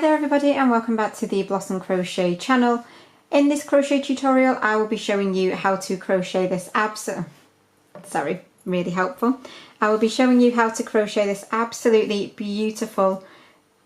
Hi there everybody, and welcome back to the Blossom Crochet channel. In this crochet tutorial I will be showing you how to crochet this really helpful. I will be showing you how to crochet this absolutely beautiful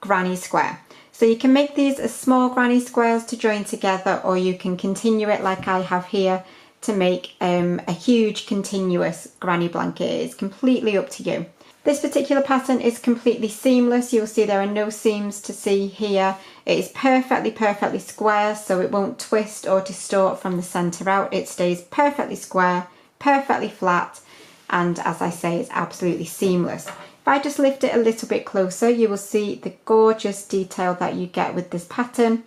granny square. So you can make these as small granny squares to join together, or you can continue it like I have here to make a huge continuous granny blanket. It is completely up to you. This particular pattern is completely seamless. You'll see there are no seams to see here. It is perfectly square, so it won't twist or distort from the center out. It stays perfectly square, perfectly flat, and as I say, it's absolutely seamless. If I just lift it a little bit closer, you will see the gorgeous detail that you get with this pattern.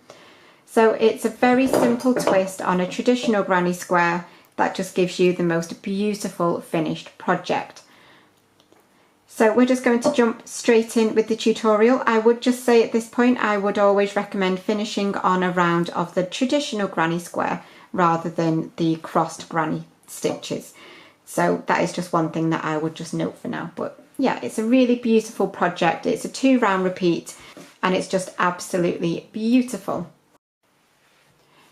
So it's a very simple twist on a traditional granny square that just gives you the most beautiful finished project. So we're just going to jump straight in with the tutorial. I would just say at this point, I would always recommend finishing on a round of the traditional granny square rather than the crossed granny stitches. So that is just one thing that I would just note for now. But yeah, it's a really beautiful project. It's a 2-round repeat and it's just absolutely beautiful.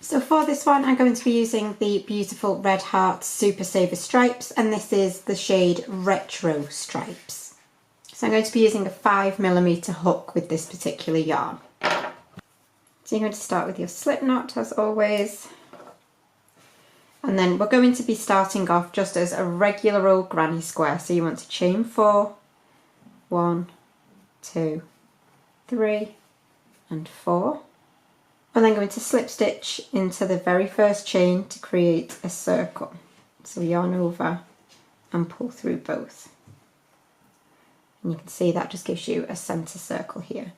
So for this one, I'm going to be using the beautiful Red Heart Super Saver Stripes, and this is the shade Retro Stripes. So I'm going to be using a 5mm hook with this particular yarn. So you're going to start with your slip knot as always. And then we're going to be starting off just as a regular old granny square. So you want to chain 4, 1, 2, 3 and 4. And then going to slip stitch into the very first chain to create a circle. So yarn over and pull through both. And you can see that just gives you a centre circle here.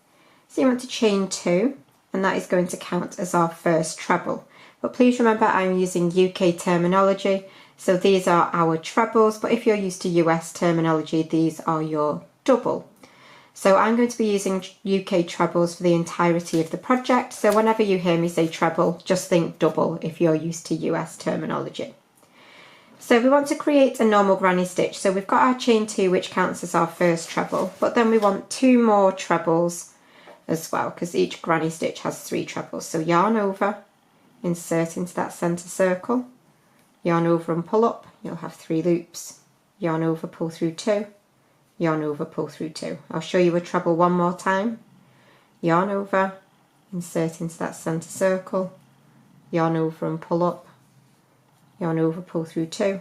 So you want to chain 2, and that is going to count as our first treble. But please remember, I'm using UK terminology, so these are our trebles, but if you're used to US terminology, these are your double. So I'm going to be using UK trebles for the entirety of the project, so whenever you hear me say treble, just think double if you're used to US terminology. So we want to create a normal granny stitch. So we've got our chain 2, which counts as our first treble, but then we want 2 more trebles as well, because each granny stitch has 3 trebles. So yarn over, insert into that centre circle, yarn over and pull up, you'll have 3 loops, yarn over, pull through 2, yarn over, pull through 2. I'll show you a treble one more time. Yarn over, insert into that centre circle, yarn over and pull up, yarn over, pull through 2,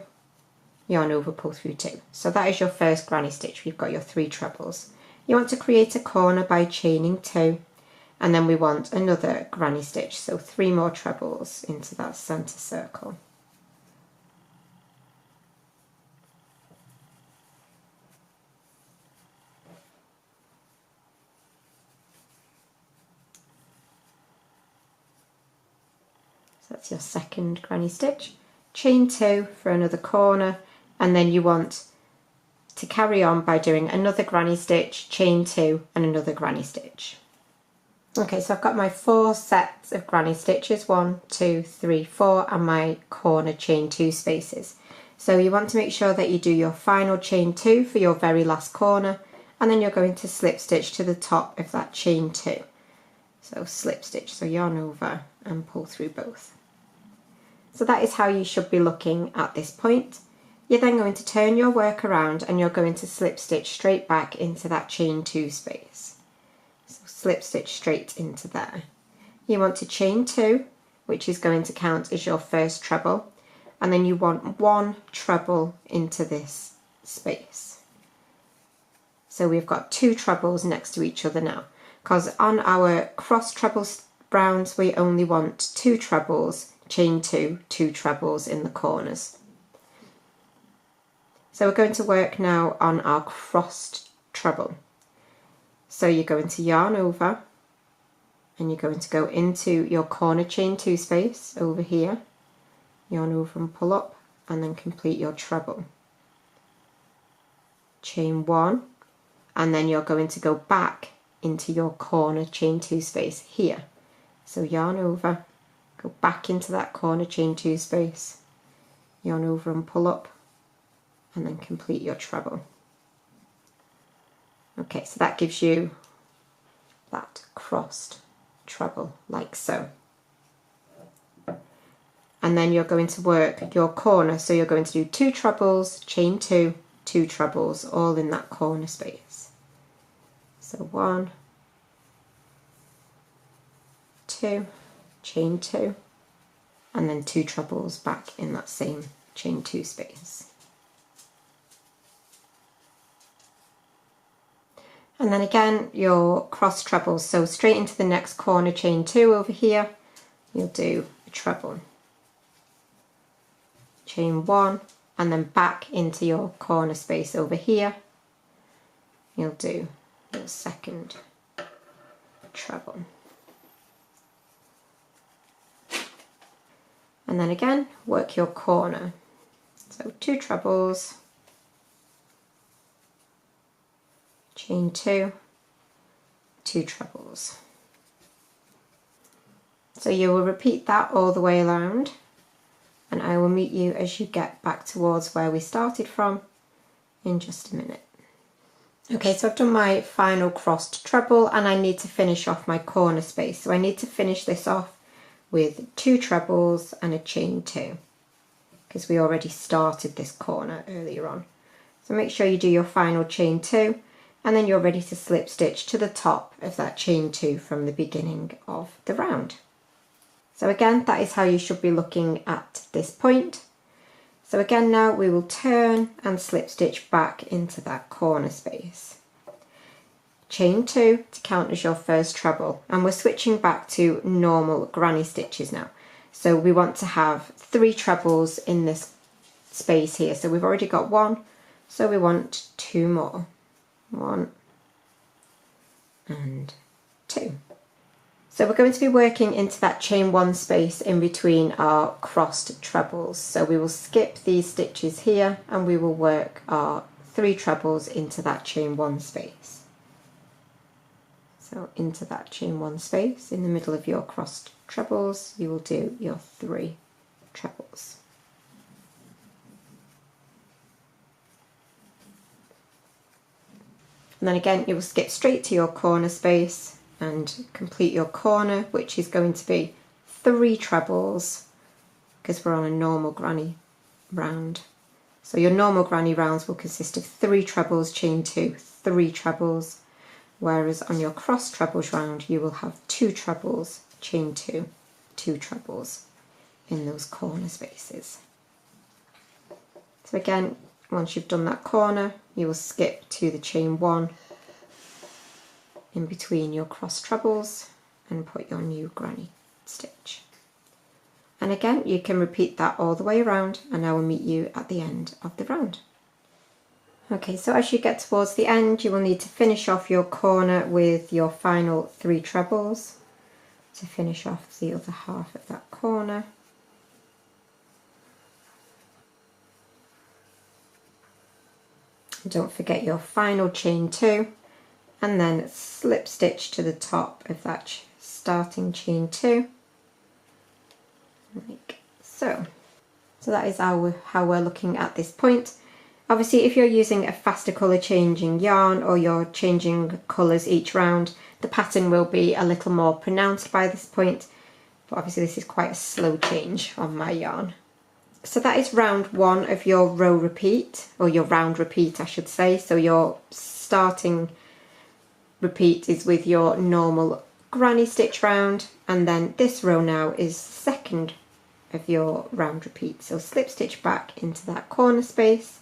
yarn over, pull through 2. So that is your first granny stitch. We've got your 3 trebles. You want to create a corner by chaining 2, and then we want another granny stitch, so 3 more trebles into that centre circle. So that's your second granny stitch. Chain 2 for another corner, and then you want to carry on by doing another granny stitch, chain 2 and another granny stitch. Okay, so I've got my 4 sets of granny stitches, 1, 2, 3, 4, and my corner chain 2 spaces. So you want to make sure that you do your final chain 2 for your very last corner, and then you're going to slip stitch to the top of that chain 2. So slip stitch, so yarn over and pull through both. So that is how you should be looking at this point. You're then going to turn your work around and you're going to slip stitch straight back into that chain 2 space. So slip stitch straight into there. You want to chain 2, which is going to count as your first treble, and then you want 1 treble into this space. So we've got 2 trebles next to each other now, because on our cross treble rounds we only want 2 trebles, chain 2, 2 trebles in the corners. So we're going to work now on our crossed treble. So you're going to yarn over and you're going to go into your corner chain 2 space over here, yarn over and pull up, and then complete your treble. Chain 1, and then you're going to go back into your corner chain 2 space here. So yarn over, go back into that corner chain 2 space, yarn over and pull up, and then complete your treble. Okay, so that gives you that crossed treble like so. And then you're going to work your corner, so you're going to do 2 trebles, chain 2, 2 trebles, all in that corner space. So 1, 2, chain 2, and then 2 trebles back in that same chain 2 space. And then again your cross trebles, so straight into the next corner, chain 2 over here, you'll do a treble, chain 1, and then back into your corner space over here, you'll do your second treble. And then again, work your corner. So 2 trebles, chain 2, 2 trebles. So you will repeat that all the way around, and I will meet you as you get back towards where we started from in just a minute. Okay, so I've done my final crossed treble and I need to finish off my corner space. So I need to finish this off with 2 trebles and a chain 2, because we already started this corner earlier on. So make sure you do your final chain 2, and then you're ready to slip stitch to the top of that chain 2 from the beginning of the round. So again, that is how you should be looking at this point. So again, now we will turn and slip stitch back into that corner space. Chain 2 to count as your first treble, and we're switching back to normal granny stitches now. So we want to have 3 trebles in this space here. So we've already got 1, so we want 2 more. 1 and 2. So we're going to be working into that chain 1 space in between our crossed trebles. So we will skip these stitches here and we will work our 3 trebles into that chain 1 space. So into that chain 1 space in the middle of your crossed trebles, you will do your 3 trebles. And then again, you will skip straight to your corner space and complete your corner, which is going to be 3 trebles, because we're on a normal granny round. So your normal granny rounds will consist of 3 trebles, chain 2, 3 trebles, whereas on your cross trebles round you will have 2 trebles, chain 2, 2 trebles in those corner spaces. So again, once you've done that corner, you will skip to the chain 1 in between your cross trebles and put your new granny stitch. And again, you can repeat that all the way around, and I will meet you at the end of the round. Okay, so as you get towards the end, you will need to finish off your corner with your final 3 trebles to finish off the other half of that corner. Don't forget your final chain 2, and then slip stitch to the top of that starting chain 2, like so. So that is how we're looking at this point. Obviously, if you're using a faster colour changing yarn or you're changing colours each round, the pattern will be a little more pronounced by this point, but obviously this is quite a slow change on my yarn. So that is round 1 of your row repeat, or your round repeat I should say. So your starting repeat is with your normal granny stitch round, and then this row now is second of your round repeat. So slip stitch back into that corner space,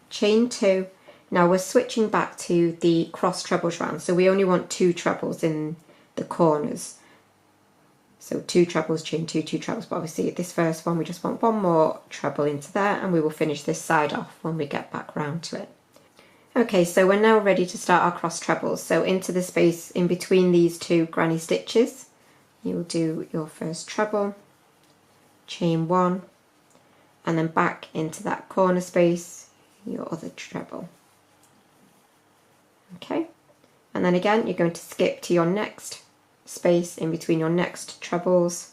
chain 2. Now we're switching back to the cross trebles round, so we only want 2 trebles in the corners. So 2 trebles, chain 2, 2 trebles, but obviously this first one we just want 1 more treble into there, and we will finish this side off when we get back round to it. Okay, so we're now ready to start our cross trebles. So into the space in between these 2 granny stitches, you will do your first treble, chain 1, and then back into that corner space, your other treble. Okay, and then again you're going to skip to your next space in between your next trebles,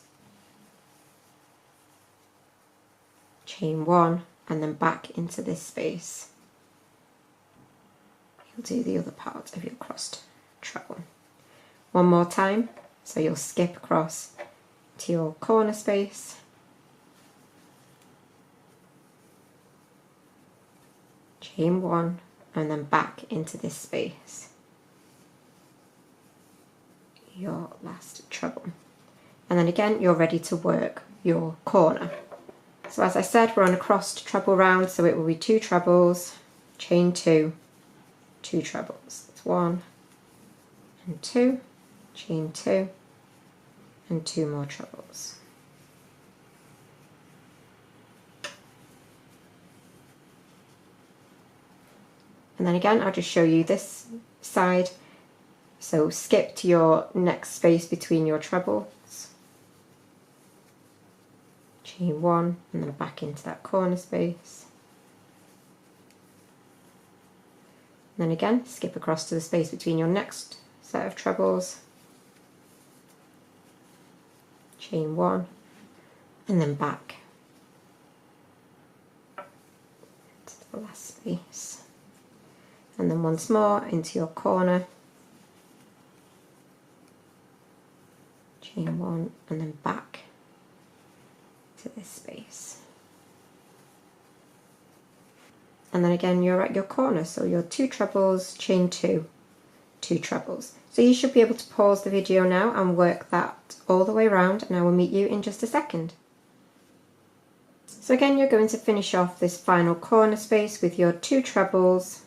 chain 1, and then back into this space. You'll do the other part of your crossed treble. One more time, So you'll skip across to your corner space, chain 1, and then back into this space, your last treble. And then again you're ready to work your corner. So as I said, we're on a crossed treble round, so it will be 2 trebles, chain 2, 2 trebles. It's 1 and 2, chain 2, and 2 more trebles. And then again, I'll just show you this side. So skip to your next space between your trebles, chain 1, and then back into that corner space. And then again, skip across to the space between your next set of trebles, chain 1, and then back to the last space. And then once more into your corner, chain 1, and then back to this space. And then again you're at your corner, so your 2 trebles, chain 2, 2 trebles. So you should be able to pause the video now and work that all the way around, and I will meet you in just a second. So again, you're going to finish off this final corner space with your 2 trebles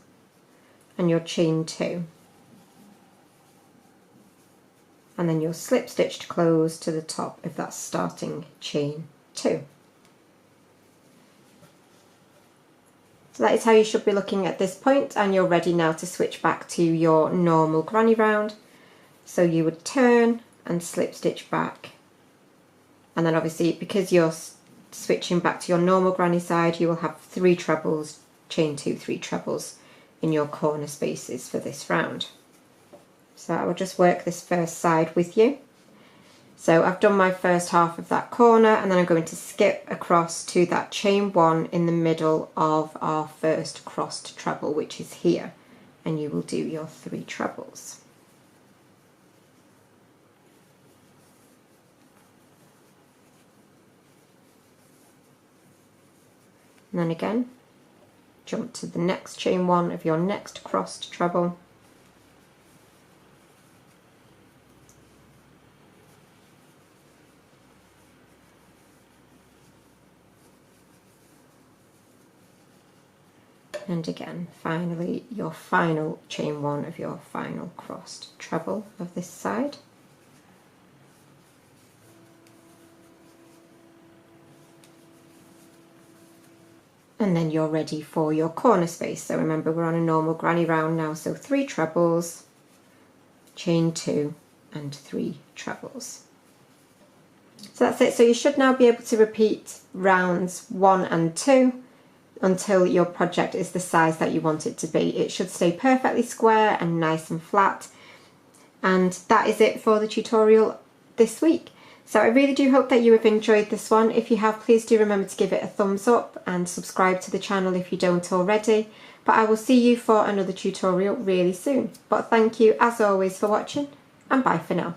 and your chain 2. And then you'll slip stitch to close to the top of that starting chain 2. So that is how you should be looking at this point, and you're ready now to switch back to your normal granny round. So you would turn and slip stitch back, and then obviously because you're switching back to your normal granny side, you will have 3 trebles, chain 2, 3 trebles in your corner spaces for this round. So I will just work this first side with you. So I've done my first half of that corner, and then I'm going to skip across to that chain 1 in the middle of our first crossed treble, which is here, and you will do your 3 trebles. And then again, jump to the next chain 1 of your next crossed treble, and again finally your final chain 1 of your final crossed treble of this side. And then you're ready for your corner space. So remember, we're on a normal granny round now, so 3 trebles, chain 2, and 3 trebles. So that's it. So you should now be able to repeat rounds 1 and 2 until your project is the size that you want it to be. It should stay perfectly square and nice and flat. And that is it for the tutorial this week. So I really do hope that you have enjoyed this one. If you have, please do remember to give it a thumbs up and subscribe to the channel if you don't already. But I will see you for another tutorial really soon. But thank you as always for watching, and bye for now.